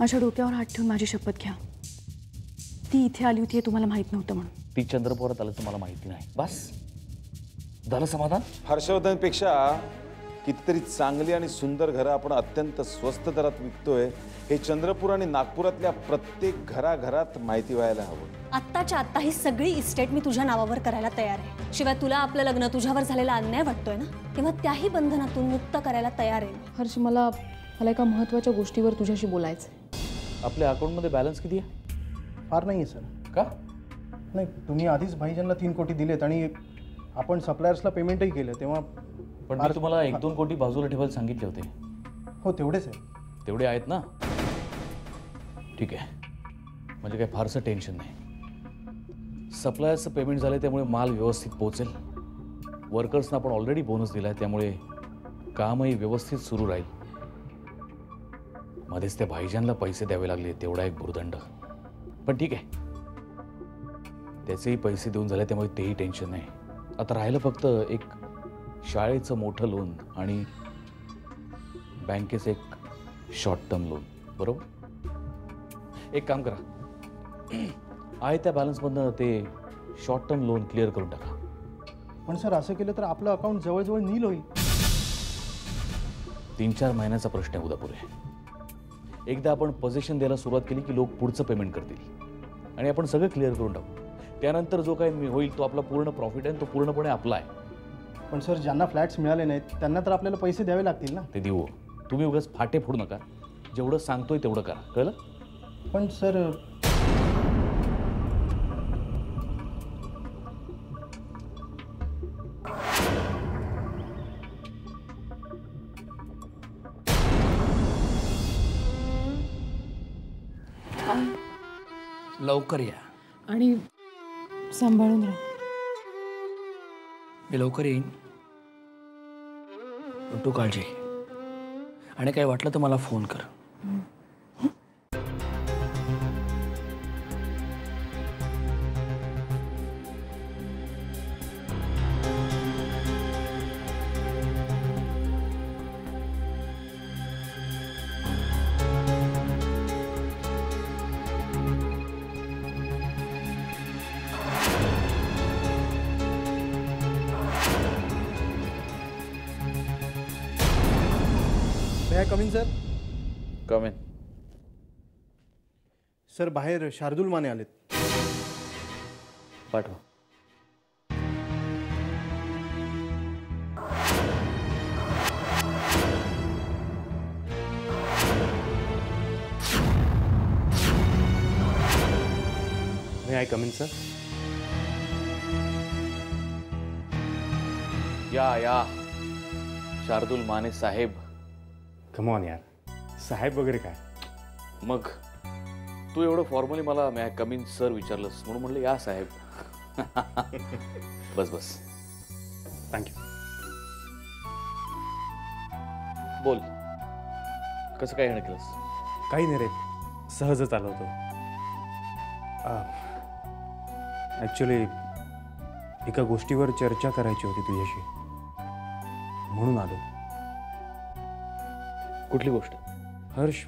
माझ्या डोक्यावर हात ठेवून माझी शपथ घ्या, ती इथे आली होती हे तुम्हाला माहित नव्हतं म्हणून. ती चंद्रपुरात आल्याचं मला माहिती नाही. बस झालं समाधान. हर्षवर्धनपेक्षा कितीतरी चांगली आणि सुंदर घरं आपण अत्यंत स्वस्त दरात विकतोय हे चंद्रपूर आणि नागपुरातल्या प्रत्येक घराघरात माहिती व्हायला हवं. आत्ताच्या आत्ता ही सगळी इस्टेट मी तुझ्या नावावर करायला तयार आहे. शिवाय तुला आपलं लग्न तुझ्यावर झालेला अन्याय वाटतोय ना, तेव्हा त्याही बंधनातून मुक्त करायला तयार आहे. हर्ष, मला एका महत्त्वाच्या गोष्टीवर तुझ्याशी बोलायचं. आपल्या अकाउंटमध्ये बॅलन्स किती आहे? फार नाही आहे सर. का नाही, तुम्ही आधीच भाईजानला 3 कोटी दिलेत आणि आपण सप्लायर्सला पेमेंटही केलं, तेव्हा पण मी तुम्हाला 1-2 कोटी बाजूला ठेवायला सांगितले होते. हो तेवढेच आहे. तेवढे आहेत ना? ठीक आहे, म्हणजे काही फारसं टेन्शन नाही. सप्लायर्सचं पेमेंट झालं त्यामुळे माल व्यवस्थित पोहोचेल. वर्कर्सना आपण ऑलरेडी बोनस दिला आहे त्यामुळे कामही व्यवस्थित सुरू राहील. मध्येच त्या भाईजानला पैसे द्यावे लागले तेवढा एक भुर्दंड, पण ठीक आहे, त्याचेही पैसे देऊन झाले त्यामुळे तेही टेन्शन नाही. आता राहिलं फक्त एक शाळेचं मोठं लोन आणि बँकेचं एक शॉर्ट टर्म लोन. बरोबर? एक काम करा, आहे त्या बॅलन्समधनं ते शॉर्ट टर्म लोन क्लिअर करून टाका. पण सर असं केलं तर आपलं अकाउंट जवळजवळ नील होईल. 3-4 महिन्याचा प्रश्न आहे उदापुरे. एकदा आपण पोझिशन द्यायला सुरुवात केली की लोक पुढचं पेमेंट करतील आणि आपण सगळं क्लिअर करून टाकू. त्यानंतर जो काही होईल तो आपला पूर्ण प्रॉफिट आहे, तो पूर्णपणे आपला आहे. पण सर ज्यांना फ्लॅट्स मिळाले नाहीत त्यांना तर आपल्याला पैसे द्यावे लागतील ना. ते देऊ. तुम्ही उगाच फाटे फोडू नका. जेवढं सांगतोय तेवढं करा, कळलं? पण सर लवकर या आणि सांभाळून राहा. मी लवकर येईन, पण तू काळजी घे. आणि काही वाटलं तर मला फोन कर. Coming sir. Come in. Sir बाहेर शार्दूल माने आलेत. पाठवा. May I come in, sir? या शार्दूल माने साहेब. कम ऑन यार, साहेब वगैरे काय. मग तू एवढं फॉर्मली मला मी कम इन सर विचारलंस म्हणून म्हणलं या साहेब. बस बस. थँक्यू. बोल, कसं काय येणं केलंस? काही नाही रे, सहजच आलो होतो. ॲक्च्युली एका गोष्टीवर चर्चा करायची होती तुझ्याशी, म्हणून आलो. कुठली गोष्ट? हर्ष,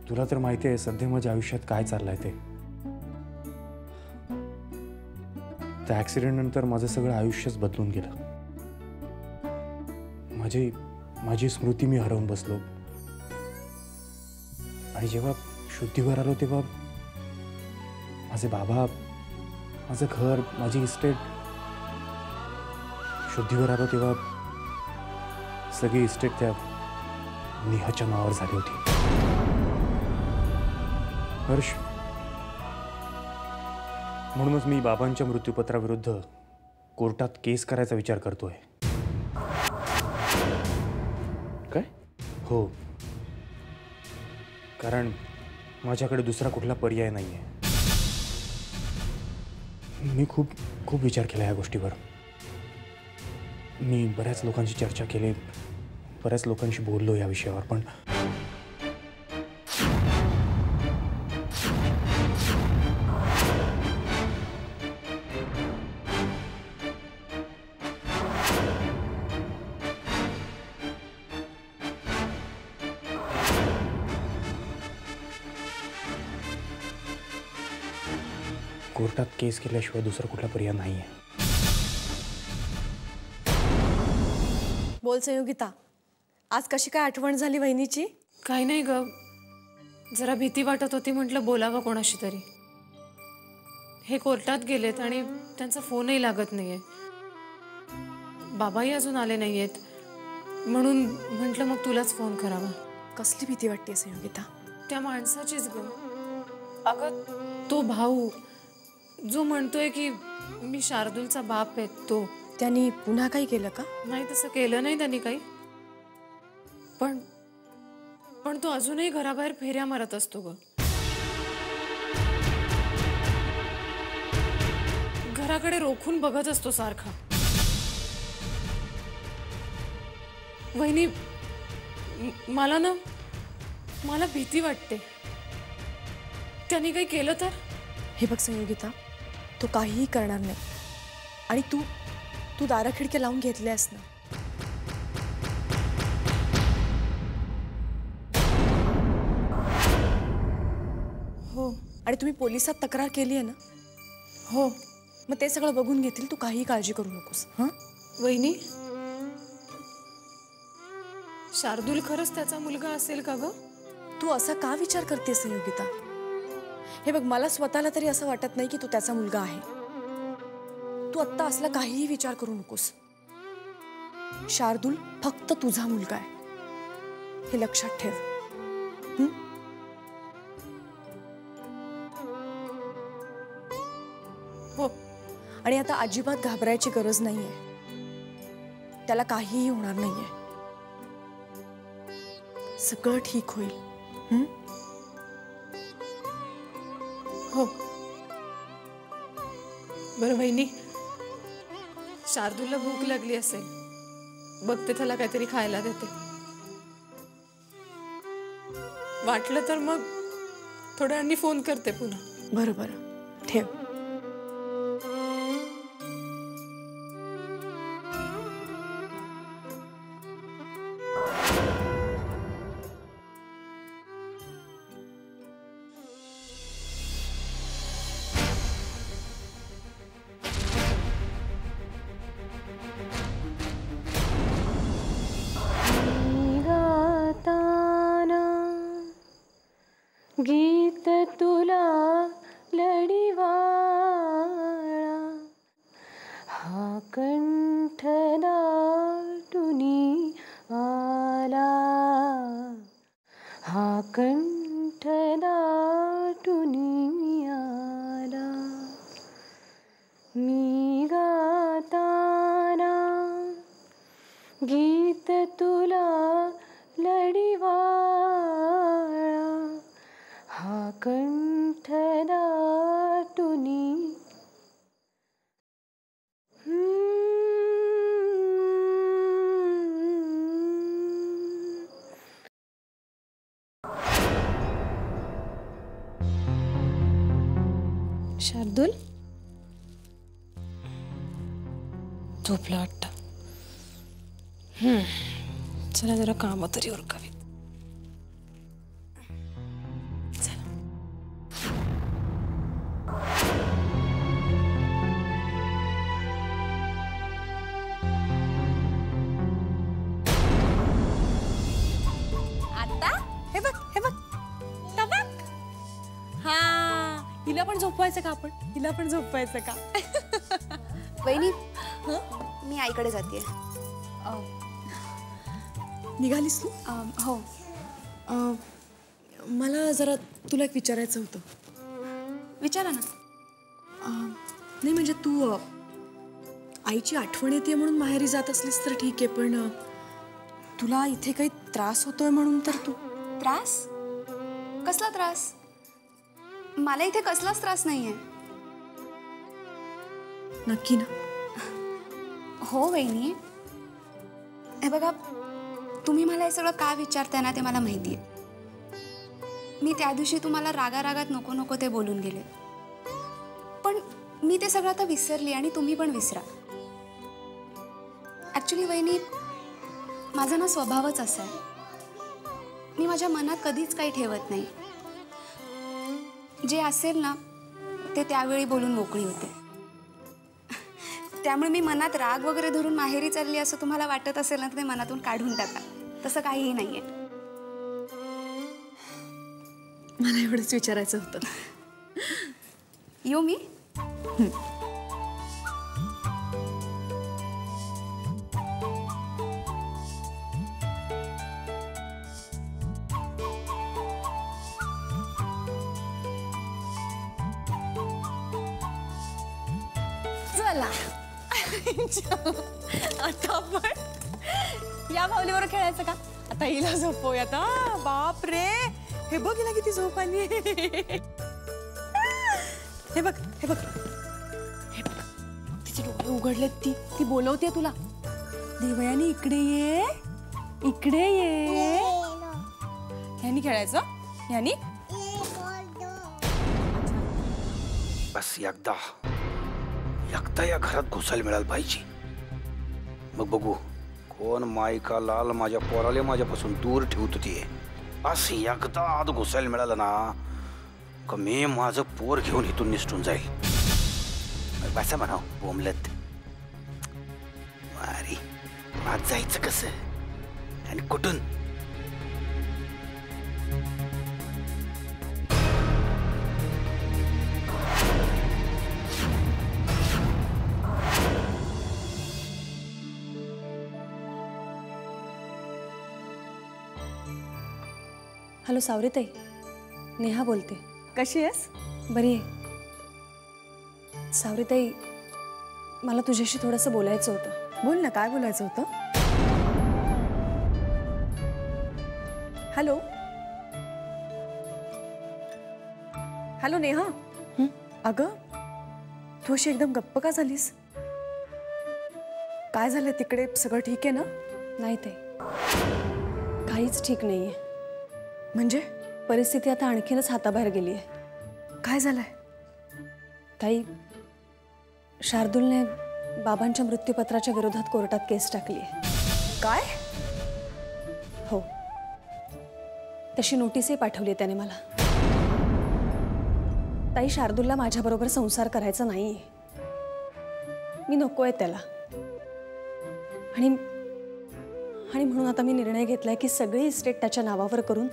तुला तर माहिती आहे सध्या माझ्या आयुष्यात काय चाललंय ते. त्या ॲक्सिडेंटनंतर माझं सगळं आयुष्यच बदलून गेलं. माझी स्मृती मी हरवून बसलो. आणि जेव्हा शुद्धीवर आलो तेव्हा माझे बाबा, माझं घर, माझी इस्टेट. शुद्धीवर आलो तेव्हा सगळी इस्टेट त्या नेहाच्या नावावर झाली होती. हर्ष, म्हणूनच मी बाबांच्या मृत्यूपत्राविरुद्ध कोर्टात केस करायचा विचार करतोय. काय? हो, कारण माझ्याकडे दुसरा कुठला पर्याय नाहीये. मी खूप विचार केला या गोष्टीवर. मी बऱ्याच लोकांशी चर्चा केली, बऱ्याच लोकांशी बोललो या विषयावर, पण कोर्टात केस केल्याशिवाय दुसरा कुठला पर्याय नाही आहे. बोल संयोगिता, आज कशी काय आठवण झाली वहिनीची? काही नाही ग, जरा भीती वाटत होती, म्हटलं बोलावं कोणाशी तरी. हे कोर्टात गेलेत आणि त्यांचा फोनही लागत नाहीये. बाबाही अजून आले नाहीयेत, म्हणून म्हटलं मग तुलाच फोन करावा. कसली भीती वाटते संयोगिता? त्या माणसाचीच ग. अगं तो भाऊ जो म्हणतोय की मी शार्दूलचा बाप आहे, तो. त्यांनी पुन्हा काही केलं का? नाही, तसं केलं नाही त्यांनी काही, पण तो अजूनही घराबाहेर फेऱ्या मारत असतो ग. घराकडे रोखून बघत असतो सारखा. वहिनी, मला भीती वाटते. त्यांनी काही केलं तर? हे बघ संयोगिता, तो काहीही करणार नाही. आणि तू दारा खिडक्या लावून घेतल्यास ना. हो. आणि तुम्ही पोलिसात तक्रार केली आहे ना? हो. मग ते सगळं बघून घेतील, तू काहीही काळजी करू नकोस. हां वहिनी, शार्दूल खरंच त्याचा मुलगा असेल का ग? तू असा का विचार करते संयोगिता? हे बघ, मला स्वतःला तरी असं वाटत नाही की तू त्याचा मुलगा आहे. तू आत्ता असला काहीही विचार करू नकोस. शार्दूल फक्त तुझा मुलगा आहे, हे लक्षात ठेव. हो. आणि आता अजिबात घाबरायची गरज नाहीये. त्याला काहीही होणार नाहीये. सगळं ठीक होईल. हो. बरं वहिनी, शार्दूलला भूक लागली असेल, बघते त्याला काहीतरी खायला देते. वाटलं तर मग थोड्या वेळाने फोन करते पुन्हा. बरं बरं, ठेव. गीत तुला लढीवाळा, हा कंठ दाटुनी आला, हा कंठ दाटुनी आला. मी गाताना गीत तुला लढीवाळा, हा कंठ दाटुनी. शार्दूल झोपला वाटतं. चला जरा काम तरी उरकावीत. हिला पण झोपवायचं का आपण? हिला पण झोपवायचं का? वहिनी, मी आईकडे जाते. निघालीस तू? हो. मला जरा तुला एक विचारायचं होतं. विचारा ना. नाही म्हणजे तू आईची आठवण येते म्हणून माहेरी जात असलीस तर ठीक आहे, पण तुला इथे काही त्रास होतोय म्हणून तर तू. त्रास? कसला त्रास? मला इथे कसलाच त्रास नाहीये. नक्की ना? हो वहिनी. हे बघा, तुम्ही मला हे सगळं का विचारताय ना ते मला माहिती आहे. मी त्या दिवशी तुम्हाला रागारागात नको नको ते बोलून गेले, पण मी ते सगळं आता विसरली आणि तुम्ही पण विसरा. ॲक्च्युली वहिनी, माझा ना स्वभावच असा आहे. मी माझ्या मनात कधीच काही ठेवत नाही. जे असेल ना ते त्यावेळी बोलून मोकळी होते. त्यामुळे मी मनात राग वगैरे धरून माहेरी चालली असं तुम्हाला वाटत असेल ना तर ते मनातून काढून टाका. तसं काहीही नाहीये. मला एवढंच विचारायचं होतं. येऊ मी? चला आता आपण या बाहुलीवर खेळायचं का? आता हिला झोपवूया. आता बाप रे, हे बघ हिला किती झोप आली. हे बघ हे बघ हे बघ, तिचे डोळे उघडलेत. ती बोलवते तुला. देवयानी इकडे ये, इकडे ये. ह्यानी खेळायचं. ह्यानी बस एकदा या घरात घुसायला मिळालं पाहिजे. मग बघू कोण मायका लाल माझ्या पोराले माझ्यापासून दूर ठेवत होती. असं एकदा आत घुसायला मिळालं ना का मी माझं पोर घेऊन इथून निसटून जाईल. बसा म्हणाव बोंबलत. अरे आज जायचं कसं आणि कुठून? हॅलो सावरीताई, नेहा बोलते. कशी आहेस? बरी आहे. सावरीताई, मला तुझ्याशी थोडंसं बोलायचं होतं. बोल ना, काय बोलायचं होतं? Hello hello Neha. अगं तू अशी एकदम गप्प का झालीस? काय झालं तिकडे? सगळं ठीक आहे ना? नाही ताई, काहीच ठीक नाहीये. म्हणजे परिस्थिती आता आणखीनच हाताबाहेर गेली आहे. काय झालंय? ताई, शार्दूलने बाबांच्या मृत्यूपत्राच्या विरोधात कोर्टात केस टाकली आहे. काय? हो, तशी नोटीसही पाठवली आहे त्याने मला. ताई, शार्दूलला माझ्याबरोबर संसार करायचा नाहीये. मी नको आहे त्याला. आणि म्हणून आता मी निर्णय घेतलाय की सगळी इस्टेट त्याच्या नावावर करून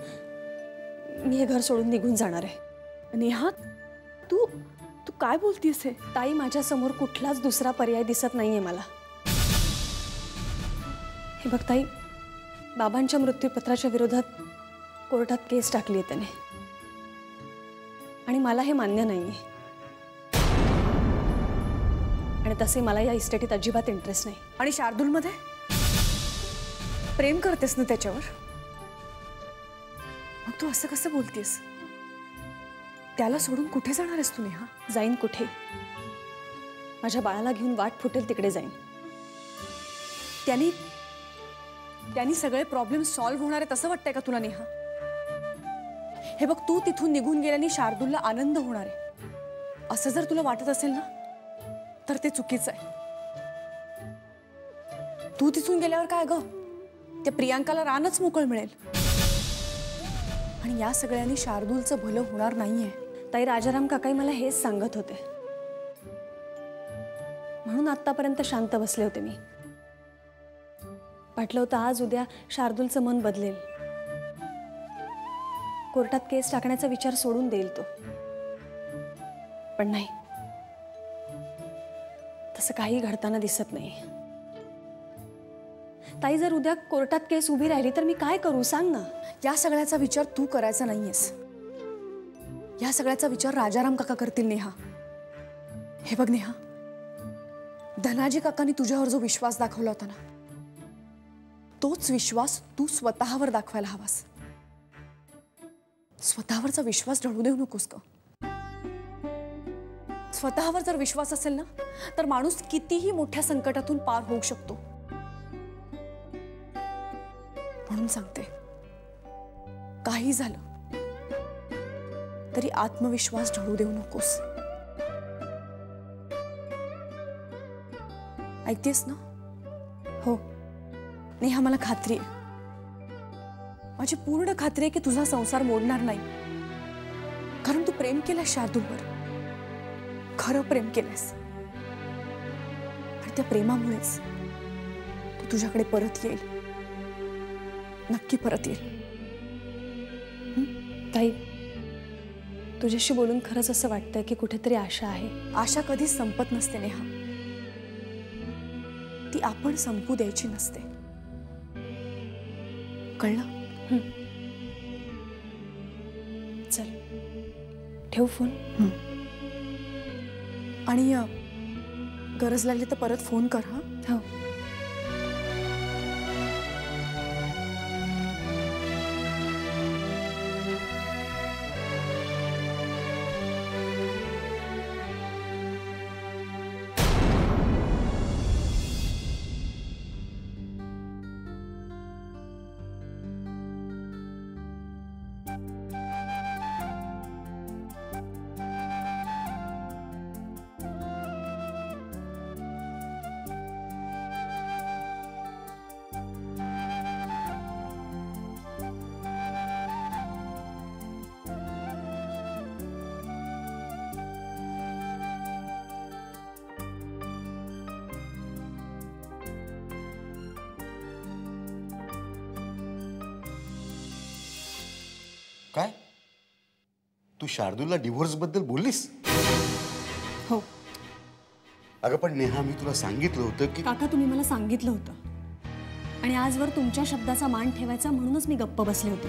मी हे घर सोडून निघून जाणार आहे. नेहा, तू तू काय बोलतीस? हे ताई, माझ्यासमोर कुठलाच दुसरा पर्याय दिसत नाहीये मला. हे बघ ताई, बाबांच्या मृत्यूपत्राच्या विरोधात कोर्टात केस टाकली आहे त्याने आणि मला हे मान्य नाहीये. आणि तसे मला या इस्टेटीत अजिबात इंटरेस्ट नाही. आणि शार्दूलमध्ये प्रेम करतेस ना त्याच्यावर? मग तू असं कसं बोलतेस? त्याला सोडून कुठे जाणार आहेस तू नेहा? जाईन कुठे? माझ्या बाळाला घेऊन वाट फुटेल तिकडे जाईन. त्यांनी सगळे प्रॉब्लेम सॉल्व्ह होणार आहेत असं वाटतंय का तुला नेहा? हे बघ, तू तिथून निघून गेल्याने शार्दूलला आनंद होणार आहे असं जर तुला वाटत असेल ना तर ते चुकीचं आहे. तू तिथून गेल्यावर काय ग, त्या प्रियांकाला रानच मोकळ मिळेल. आणि या सगळ्यांनी शार्दूलचं भलं होणार नाहीये. ताई, राजाराम काकाही मला हेच सांगत होते. म्हणून आतापर्यंत शांत बसले होते मी. वाटलं होतं आज उद्या शार्दूलचं मन बदलेल, कोर्टात केस टाकण्याचा विचार सोडून देईल तो. पण नाही, तसं काही घडताना दिसत नाही. ताई, जर उद्या कोर्टात केस उभी राहिली तर मी काय करू सांग ना? या सगळ्याचा विचार तू करायचा नाहीयेस. या सगळ्याचा विचार राजाराम काका करतील नेहा. हे बघ नेहा, धनाजी काकांनी तुझ्यावर जो विश्वास दाखवला होता ना, तोच विश्वास तू स्वतःवर दाखवायला हवास. स्वतःवरचा विश्वास ढळू देऊ नकोस का? स्वतःवर जर विश्वास असेल ना तर माणूस कितीही मोठ्या संकटातून पार होऊ शकतो. म्हणून सांगते, काही झालं तरी आत्मविश्वास ढळू देऊ नकोस. ऐकतेस ना? हो नेहा, मला खात्री आहे, माझी पूर्ण खात्री आहे की तुझा संसार मोडणार नाही. कारण तू प्रेम केला शार्दूलवर खरं प्रेम केलंस आणि त्या प्रेमामुळेच तो तुझ्याकडे परत येईल, नक्की परत येईल. ताई, तुझ्याशी बोलून खरंच असं वाटतंय की कुठेतरी आशा आहे. आशा कधीच संपत नसते नेहा, ती आपण संपू द्यायची नसते, कळलं? चल ठेव फोन. आणि गरज लागली तर परत फोन कर. हा हो. काय तू शार्दूलला डिव्होर्स बद्दल बोललीस? हो. अगं पण नेहा, मी तुला सांगितलं होतं की काका, तुम्ही मला सांगितलं होतं आणि आजवर तुमच्या शब्दाचा मान ठेवायचा म्हणूनच मी गप्प बसले होते.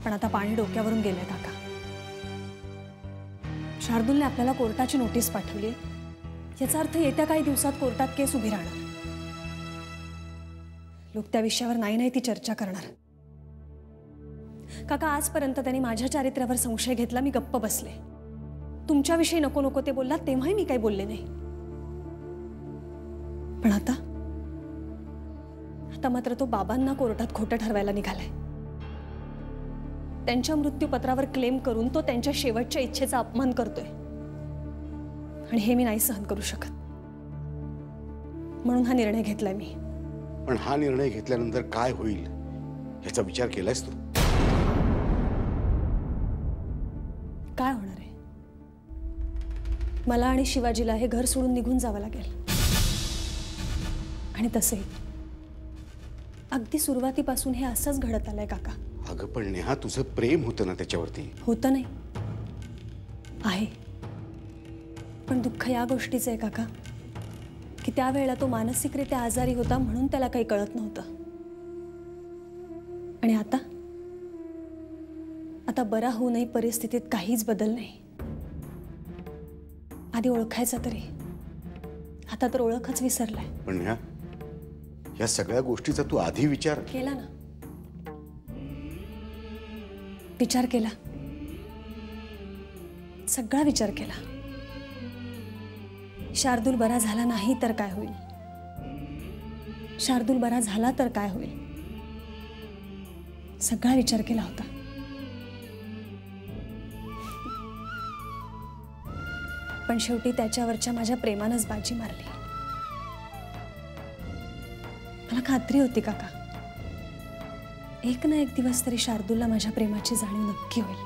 पण आता पाणी डोक्यावरून गेलंय काका. शार्दूलने आपल्याला कोर्टाची नोटीस पाठवली, याचा अर्थ येत्या काही दिवसात कोर्टात केस उभी राहणार. लोक त्या विषयावर नाही ती चर्चा करणार. काका, आजपर्यंत त्यांनी माझ्या चारित्र्यावर संशय घेतला, मी गप्प बसले. तुमच्याविषयी नको नको ते बोललात तेव्हाही मी काही बोलले नाही. पण आता मात्र तो बाबांना कोर्टात खोटं ठरवायला निघालाय. त्यांच्या मृत्यूपत्रावर क्लेम करून तो त्यांच्या शेवटच्या इच्छेचा अपमान करतोय आणि हे मी नाही सहन करू शकत. म्हणून हा निर्णय घेतलाय मी. पण हा निर्णय घेतल्यानंतर काय होईल याचा विचार केलायस तू? काय होणार आहे? मला आणि शिवाजीला हे घर सोडून निघून जावं लागेल. आणि तसे अगदी सुरुवातीपासून हे असंच घडत आलंय काका. अगं पण नेहा, तुझं प्रेम होतं ना त्याच्यावरती? होतं नाही आहे, पण दुःख या गोष्टीचं आहे काका की त्यावेळेला तो मानसिकरित्या आजारी होता म्हणून त्याला काही कळत नव्हतं. आणि आता बरा होऊनही परिस्थितीत काहीच बदल नाही. आधी ओळखायचा तरी, आता तर ओळखच विसरलाय. पण या सगळ्या गोष्टीचा तू आधी विचार केला ना? विचार केला, सगळा विचार केला. शार्दूल बरा झाला नाही तर काय होईल, शार्दूल बरा झाला तर काय होईल, सगळा विचार केला होता. पण शेवटी त्याच्यावरच्या माझ्या प्रेमानंच बाजी मारली. मला खात्री होती काका, एक ना एक दिवस तरी शार्दूलला माझ्या प्रेमाची जाणीव नक्की होईल.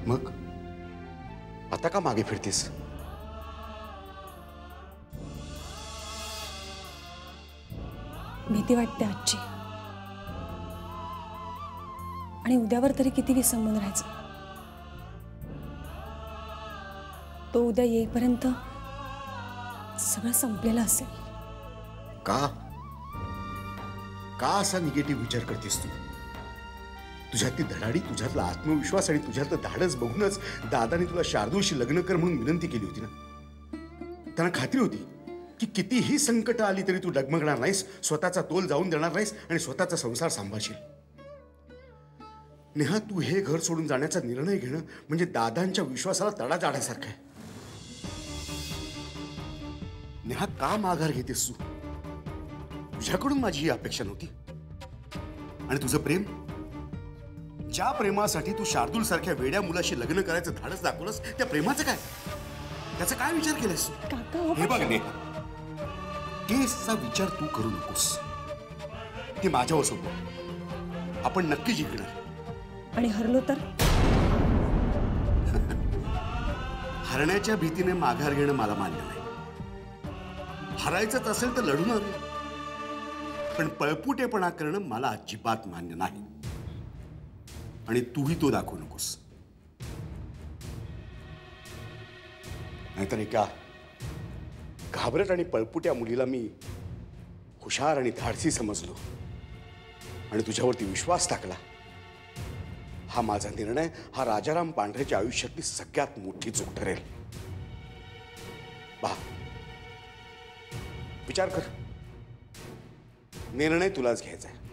मग आता का मागे फिरतेस? भीती वाटते आजची, आणि उद्यावर तरी किती विसंबून राहायचं. तो उद्या येईपर्यंत सगळं संपलेलं असेल. का असा निगेटिव्ह विचार करतेस तू? तुझ्यातली धडाडी, तुझ्यातला आत्मविश्वास आणि तुझ्यातलं धाडस बघूनच दादाने तुला शार्दूलशी लग्न कर म्हणून विनंती केली होती ना. त्यांना खात्री होती की कितीही संकट आली तरी तू डगमगणार नाहीस, स्वतःचा तोल जाऊन देणार नाहीस आणि स्वतःचा संसार सांभाळशील. नेहा, तू हे घर सोडून जाण्याचा निर्णय घेणं म्हणजे दादांच्या विश्वासाला तडा जाण्यासारखं आहे. नेहा, का माघार घेतेस तू? तुझ्याकडून माझी ही अपेक्षा नव्हती. आणि तुझं प्रेम, ज्या प्रेमासाठी तू शार्दूल सारख्या वेड्या मुलाशी लग्न करायचं धाडस दाखवलंस, त्या प्रेमाचं काय? त्याचा काय विचार केलास? हे बघ नेहा, केसचा विचार तू करू नकोस. ते माझ्यावर सोपव. आपण नक्की जिंकणार. आणि हरलो तर? हरण्याच्या भीतीने माघार घेणं मला मान्य नाही. हरायचंच असेल तर लढून हवे, पण पळपुटेपणा करणं मला अजिबात मान्य नाही. आणि तूही तो दाखवू नकोस. नाहीतर एका घाबरट आणि पळपुट्या मुलीला मी हुशार आणि धाडसी समजलो आणि तुझ्यावरती विश्वास टाकला. हा माझा निर्णय हा राजाराम पांढरेच्या आयुष्यातली सगळ्यात मोठी चूक ठरेल. पहा, विचार कर. निर्णय तुलाच घ्यायचा आहे.